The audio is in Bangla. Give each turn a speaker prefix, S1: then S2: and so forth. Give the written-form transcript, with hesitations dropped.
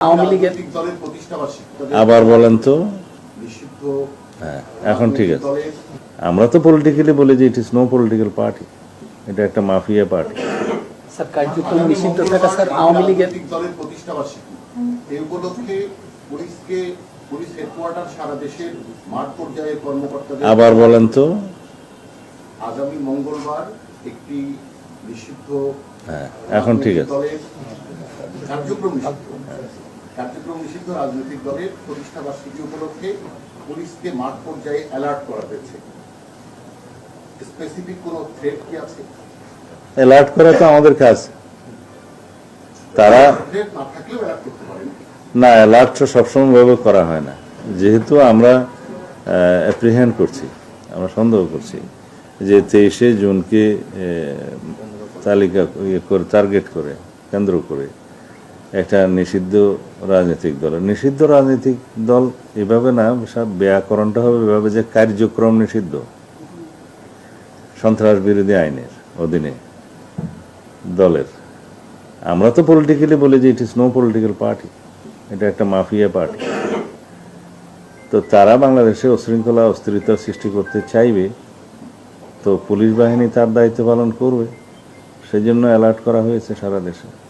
S1: আওয়ামী লীগের
S2: দলের প্রতিষ্ঠাবার্ষিকী
S1: আবার বলেন তো।
S2: নিষিদ্ধ
S1: হ্যাঁ, এখন ঠিক আছে। আমরা তো পলিটিক্যালি বলি যে it is no political party, এটা একটা মাফিয়া পার্টি।
S3: স্যার কার্যক্রম নিষিদ্ধ থাকা স্যার আওয়ামী লীগের
S2: দলের প্রতিষ্ঠাবার্ষিকী এই উপলক্ষে পুলিশ হেডকোয়ার্টার সারা দেশের মাঠ পর্যায়ের কর্মকর্তাদের
S1: আবার বলেন তো।
S2: আগামী মঙ্গলবার একটি নিষিদ্ধ
S1: হ্যাঁ, এখন ঠিক আছে।
S2: দলের কার্যক্রম নিষিদ্ধ রাজনৈতিক দলের প্রতিষ্ঠাবার্ষিকী উপলক্ষে পুলিশকে মাঠ পর্যায়ে অ্যালার্ট করা হয়েছে। স্পেসিফিক কোনো থ্রেট কি আছে?
S1: অ্যালার্ট করা তো আমাদের কাজ। তারা
S2: থ্রেট না থাকলেও অ্যালার্ট করতে পারেন
S1: না, অ্যালার্ট তো সবসময় ভাবে করা হয় না, যেহেতু আমরা অ্যাপ্রিহেন্ড করছি, আমরা সন্দেহ করছি যে 23শে জুনকে তালিকা করে টার্গেট করে কেন্দ্র করে একটা নিষিদ্ধ রাজনৈতিক দল এভাবে না, সব ব্যাকরণটা হবে এভাবে যে কার্যক্রম নিষিদ্ধ সন্ত্রাস বিরোধী আইনের অধীনে দলের। আমরা তো পলিটিক্যালি বলি যে it is no political party, এটা একটা মাফিয়া পার্টি। তো তারা বাংলাদেশে উশৃঙ্খলা অস্থিরতা সৃষ্টি করতে চাইবে, তো পুলিশ বাহিনী তার দায়িত্ব পালন করবে, সেই জন্য অ্যালার্ট করা হয়েছে সারা দেশে।